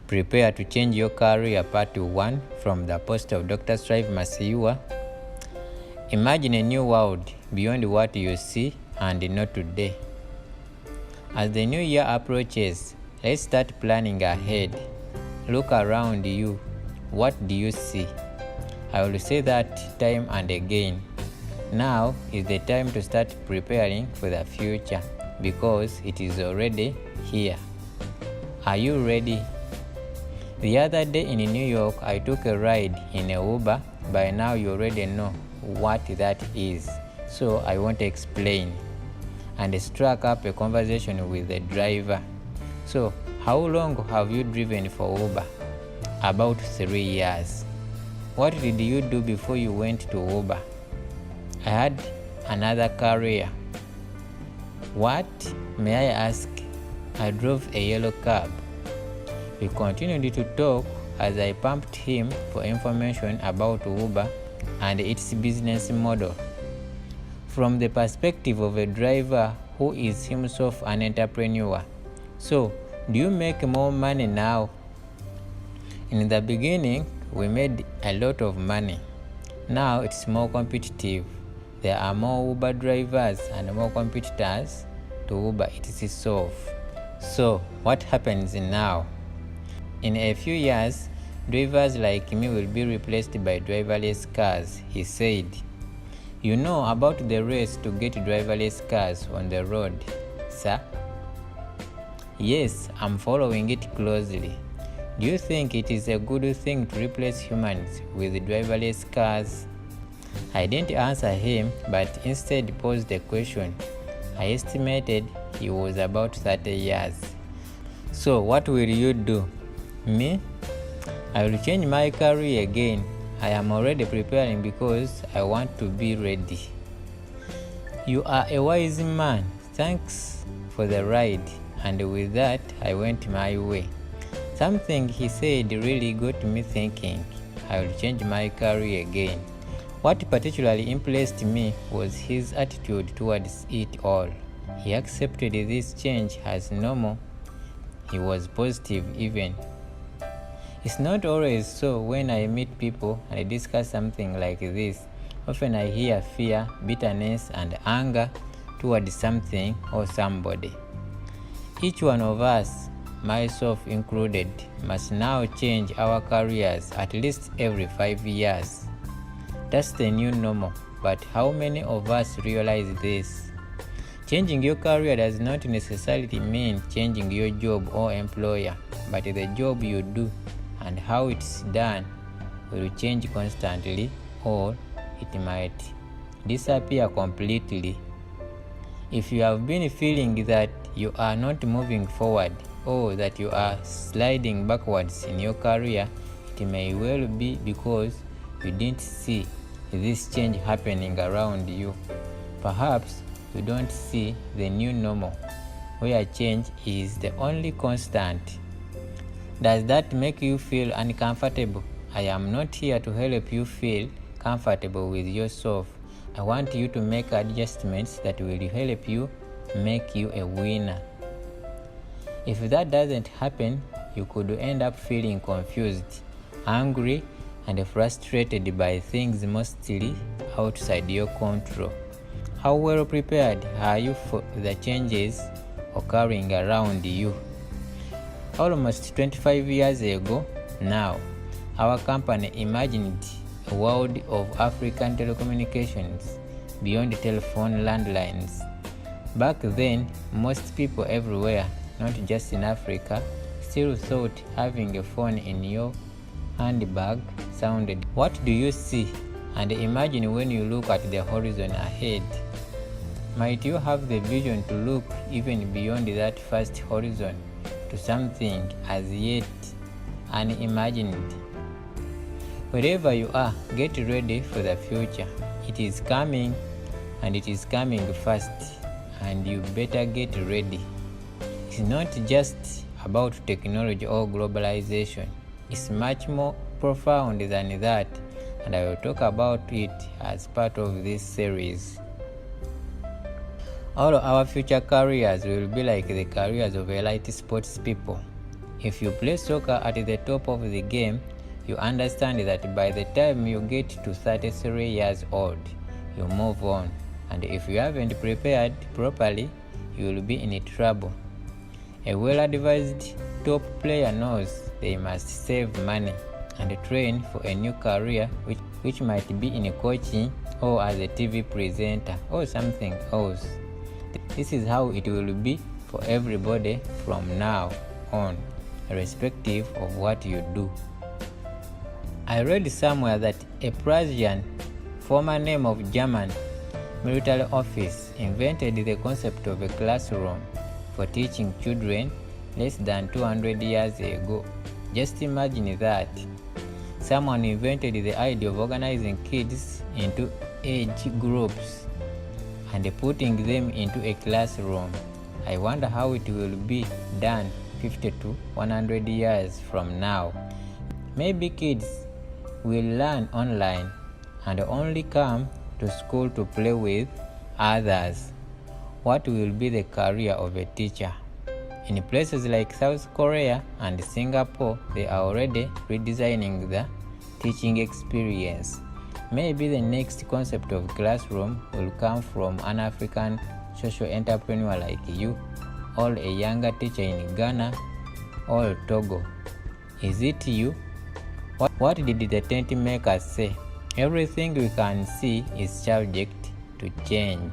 Prepare to change your career part 1 from the post of Dr. Strive Masiwa. Imagine a new world beyond what you see and know today. As the new year approaches, let's start planning ahead. Look around you. What do you see? I will say that time and again. Now is the time to start preparing for the future because it is already here. Are you ready? The other day in New York, I took a ride in a Uber. By now you already know what that is, so I won't explain. And struck up a conversation with the driver. So, how long have you driven for Uber? About 3 years. What did you do before you went to Uber? I had another career. What, may I ask? I drove a yellow cab. We continued to talk as I pumped him for information about Uber and its business model. From the perspective of a driver who is himself an entrepreneur. So, do you make more money now? In the beginning, we made a lot of money. Now it's more competitive. There are more Uber drivers and more competitors to Uber itself. So, what happens now? In a few years, drivers like me will be replaced by driverless cars, he said. You know about the race to get driverless cars on the road, sir? Yes, I'm following it closely. Do you think it is a good thing to replace humans with driverless cars? I didn't answer him, but instead posed a question. I estimated he was about 30 years. So what will you do? Me? I will change my career again. I am already preparing because I want to be ready. You are a wise man. Thanks for the ride. And with that, I went my way. Something he said really got me thinking. I will change my career again. What particularly impressed me was his attitude towards it all. He accepted this change as normal. He was positive even. It's not always so when I meet people and I discuss something like this. Often I hear fear, bitterness, and anger towards something or somebody. Each one of us, myself included, must now change our careers at least every 5 years. That's the new normal, but how many of us realize this? Changing your career does not necessarily mean changing your job or employer, but the job you do and how it's done will change constantly, or it might disappear completely. If you have been feeling that you are not moving forward or that you are sliding backwards in your career, it may well be because you didn't see this change happening around you. Perhaps you don't see the new normal, where change is the only constant. Does that make you feel uncomfortable? I am not here to help you feel comfortable with yourself. I want you to make adjustments that will help you make you a winner. If that doesn't happen, you could end up feeling confused, angry, and frustrated by things mostly outside your control. How well prepared are you for the changes occurring around you? Almost 25 years ago now, our company imagined a world of African telecommunications beyond telephone landlines. Back then, most people everywhere, not just in Africa, still thought having a phone in your handbag sounded. What do you see? And imagine when you look at the horizon ahead. Might you have the vision to look even beyond that first horizon to something as yet unimagined? Wherever you are, get ready for the future. It is coming, and it is coming fast, and you better get ready. It's not just about technology or globalization. It's much more profound than that, and I will talk about it as part of this series. All of our future careers will be like the careers of elite sports people. If you play soccer at the top of the game, you understand that by the time you get to 33 years old, you move on. And if you haven't prepared properly, you will be in trouble. A well-advised top player knows they must save money and train for a new career which might be in coaching or as a TV presenter or something else. This is how it will be for everybody from now on, irrespective of what you do. I read somewhere that a Prussian, former name of German, military office invented the concept of a classroom for teaching children less than 200 years ago. Just imagine that. Someone invented the idea of organizing kids into age groups and putting them into a classroom. I wonder how it will be done 50 to 100 years from now. Maybe kids will learn online and only come to school to play with others. What will be the career of a teacher? In places like South Korea and Singapore, they are already redesigning the teaching experience. Maybe the next concept of classroom will come from an African social entrepreneur like you, or a younger teacher in Ghana or Togo. Is it you? What did the tent makers say? Everything we can see is subject to change.